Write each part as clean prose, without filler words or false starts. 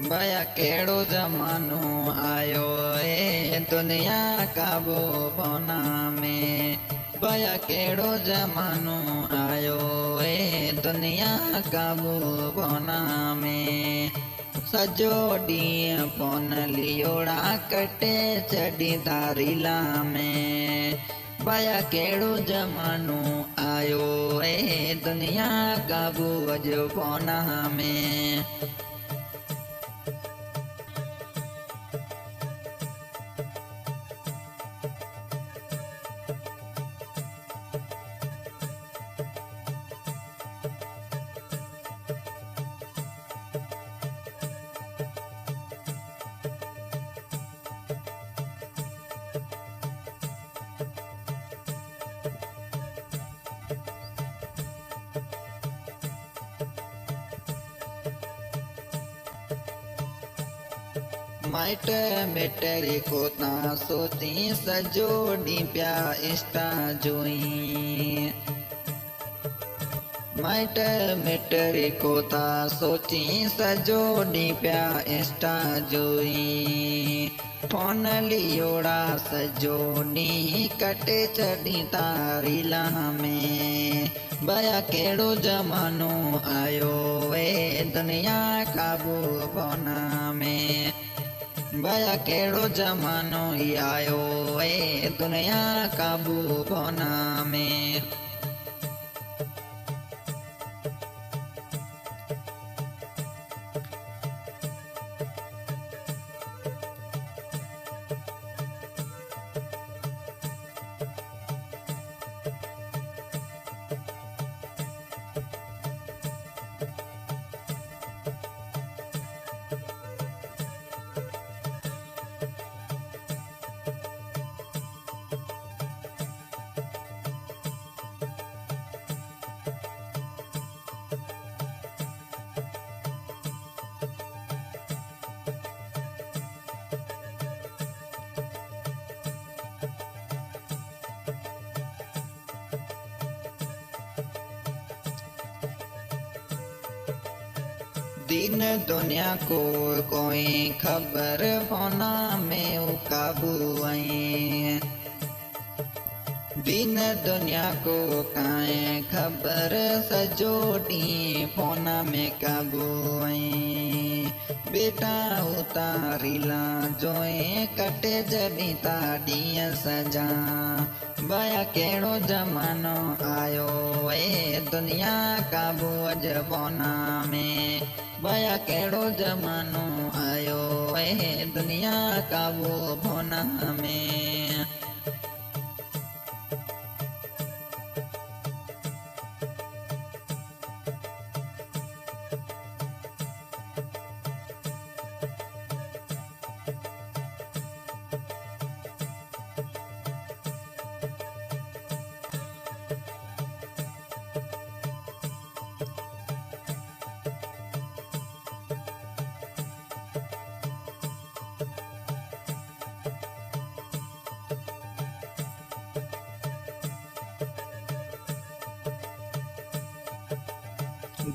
भया केड़ो जमानो आयो ए दुनिया काबू बोना में। भया केड़ो जमानो आयो ए दुनिया काबू बोना में। सजो ॾींहुं पोन लियोड़ा कटे चढ़ी धारीला में। भया केड़ो जमानो आयो ए दुनिया काबू अजो बोना में। माइट मिटरी को ता सोची सजो ॾींहुं पिया इष्टा जोई। माइट मिटरी को ता सोची सजो ॾींहुं पिया इष्टा जोई। फोन लियोड़ा सजो ॾींहुं कटे चढ़ी तारीला में। भया केड़ो जमानो आयो ए दुनिया काबू बोना में। भया केड़ो जमानो ही आयो ए दुनिया काबू बोना में। दिन दुनिया को कोई खबर होना में उ काबू आई। दिन दुनिया को काए खबर सजो ॾींहुं फोन में काबू आई। बेटा उतारीला जोए कटे जॾहिं ता ॾींहं सजा। भया केड़ो जमानो आयो ए दुनिया काबू अज बोना में। भया केड़ो जमानो आयो ए दुनिया काबू बोना में।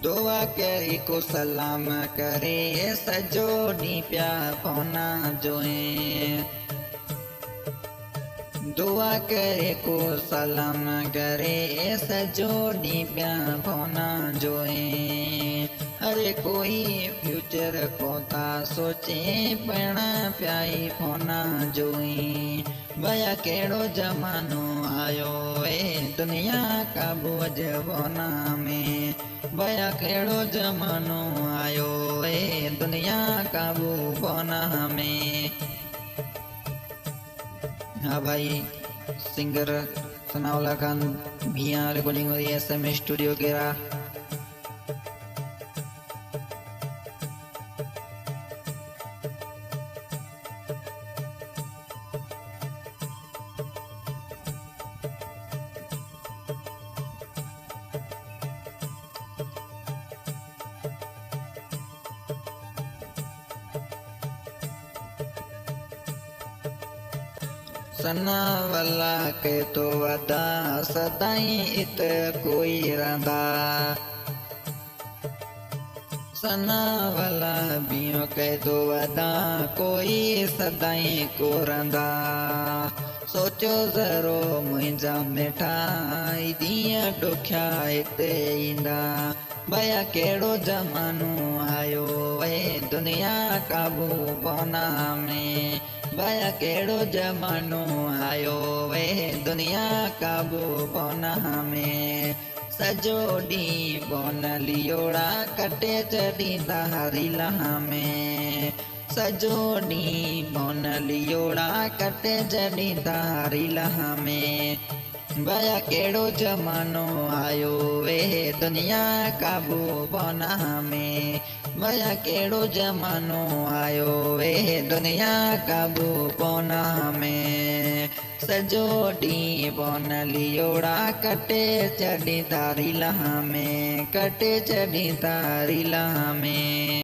दुआ करी को सलाम करे सजो ॾींहुं पिया फोना जोए। दुआ करे को सलाम करे सजो ॾींहुं पिया फोना जोए। अरे कोई फ्यूचर को ता सोचे पण प्याई फोना जोई। भया केड़ो जमानो आयो ए दुनिया काबू अज बोना में। भया केड़ो जमानो आयो ए दुनिया काबू बोना में। हाँ भाई, सिंगर सनाउल्लाह खान मियां, रिकॉर्डिंग हो रही है SM स्टूडियो केरा। सनावला के तो वदा सदाई इत कोई रंदा सनावला बियो के तो वदा कोई सदाई को रंदा सोचो ज़रो मुंहिंजा मिठाई दिया डुख्या हिते ईंदा भया कहिड़ो ज़मानो आयो वे दुनिया काबू पौना में भया कहिड़ो ज़मानो आयो वे दुनिया काबू पौना में सजो ॾींहुं पौन लियोड़ा कटे चढ़ींदा रीला में सजो ॾींहुं पौन लियोड़ा कटे चढ़ींदा रीला में भया कहिड़ो ज़मानो आयो वे दुनिया काबू पौना में भया कहिड़ो ज़मानो आयो वे दुनिया काबू पौना में सजो ॾींहुं पौन लियोड़ा कटे चढ़ींदा रीला में कटे चढ़ींदा रीला में।